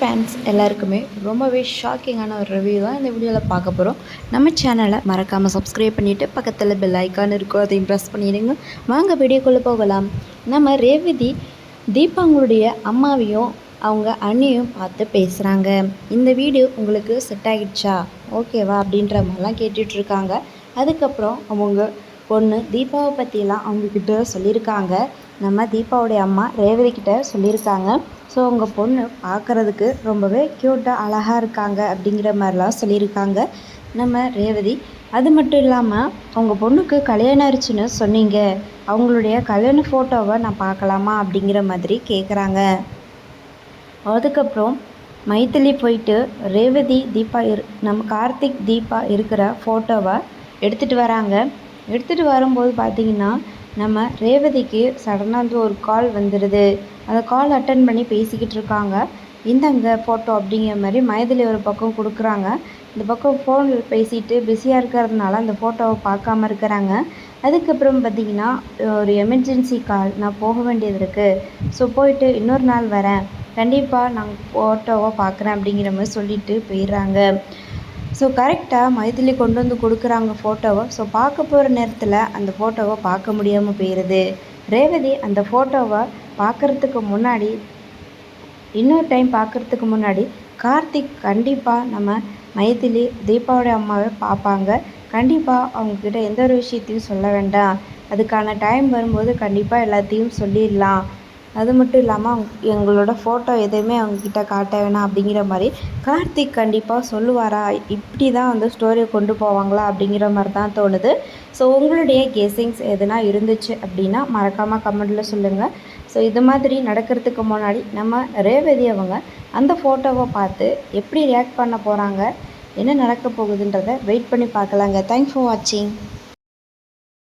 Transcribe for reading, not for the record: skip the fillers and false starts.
Fans எல்லாருக்குமே ரொம்பவே ஷாக்கிங்கான ஒரு ரிவ்யூ தான் இந்த வீடியோவில் பார்க்க போகிறோம். நம்ம சேனலை மறக்காமல் சப்ஸ்கிரைப் பண்ணிவிட்டு பக்கத்தில் பெல் ஐக்கான் இருக்கும், அதையும் ப்ரெஸ் பண்ணிடுங்க. வாங்க வீடியோக்குள்ளே போகலாம். நம்ம ரேவதி தீபாங்களுடைய அம்மாவையும் அவங்க அண்ணியும் பார்த்து பேசுகிறாங்க. இந்த வீடியோ உங்களுக்கு செட் ஆகிடுச்சா, ஓகேவா அப்படின்ற மாதிரிலாம் கேட்டுட்ருக்காங்க. அதுக்கப்புறம் அவங்க பொண்ணு தீபாவை பற்றிலாம் அவங்கக்கிட்ட சொல்லியிருக்காங்க. நம்ம தீபாவுடைய அம்மா ரேவதி கிட்ட சொல்லியிருக்காங்க. ஸோ அவங்க பொண்ணு பார்க்குறதுக்கு ரொம்பவே க்யூட்டாக அழகாக இருக்காங்க அப்படிங்கிற மாதிரிலாம் சொல்லியிருக்காங்க நம்ம ரேவதி. அது மட்டும் இல்லாமல் அவங்க பொண்ணுக்கு கல்யாணம் ஆயிடுச்சுன்னு சொன்னீங்க, அவங்களுடைய கல்யாண ஃபோட்டோவை நான் பார்க்கலாமா அப்படிங்கிற மாதிரி கேட்குறாங்க. அதுக்கப்புறம் மைதிலி போயிட்டு ரேவதி தீபா நம்ம கார்த்திக் தீபா இருக்கிற ஃபோட்டோவை எடுத்துகிட்டு வராங்க. எடுத்துகிட்டு வரும்போது பார்த்திங்கன்னா நம்ம ரேவதிக்கு சடனாக ஒரு கால் வந்துடுது. அந்த கால் அட்டன் பண்ணி பேசிக்கிட்டு இருக்காங்க. இந்தங்க ஃபோட்டோ அப்படிங்கிற மாதிரி மைதிலி ஒரு பக்கம் கொடுக்குறாங்க. இந்த பக்கம் ஃபோனில் பேசிட்டு பிஸியாக இருக்கிறதுனால அந்த ஃபோட்டோவை பார்க்காம இருக்கிறாங்க. அதுக்கப்புறம் பார்த்திங்கன்னா ஒரு எமர்ஜென்சி கால், நான் போக வேண்டியது இருக்குது, ஸோ போயிட்டு இன்னொரு நாள் வரேன், கண்டிப்பாக நான் ஃபோட்டோவை பார்க்குறேன் அப்படிங்கிற மாதிரி சொல்லிட்டு போயிடுறாங்க. ஸோ கரெக்டாக மைதிலி கொண்டு வந்து கொடுக்குறாங்க ஃபோட்டோவை. ஸோ பார்க்க போகிற நேரத்தில் அந்த ஃபோட்டோவை பார்க்க முடியாமல் போயிடுது. ரேவதி அந்த ஃபோட்டோவை பார்க்குறதுக்கு முன்னாடி, இன்னொரு டைம் பார்க்குறதுக்கு முன்னாடி கார்த்திக் கண்டிப்பாக நம்ம மைதிலி தீபாவோடைய அம்மாவை பார்ப்பாங்க. கண்டிப்பாக அவங்கக்கிட்ட எந்த ஒரு விஷயத்தையும் சொல்ல வேண்டாம், அதுக்கான டைம் வரும்போது கண்டிப்பாக எல்லாத்தையும் சொல்லிடலாம். அது மட்டும் இல்லாமல் எங்களோட ஃபோட்டோ எதுவுமே அவங்கக்கிட்ட காட்ட வேணாம் அப்படிங்கிற மாதிரி கார்த்திக் கண்டிப்பாக சொல்லுவாரா, இப்படி தான் வந்து ஸ்டோரியை கொண்டு போவாங்களா அப்படிங்கிற மாதிரி தான் தோணுது. ஸோ உங்களுடைய கெஸ்ஸிங்ஸ் எதுனா இருந்துச்சு அப்படின்னா மறக்காமல் கமெண்டில் சொல்லுங்கள். ஸோ இது மாதிரி நடக்கிறதுக்கு முன்னாடி நம்ம ரேவதி அவங்க அந்த ஃபோட்டோவை பார்த்து எப்படி ரியாக்ட் பண்ண போகிறாங்க, என்ன நடக்க போகுதுன்றதை வெயிட் பண்ணி பார்க்கலாங்க. தேங்க்ஸ் ஃபார் வாட்சிங்.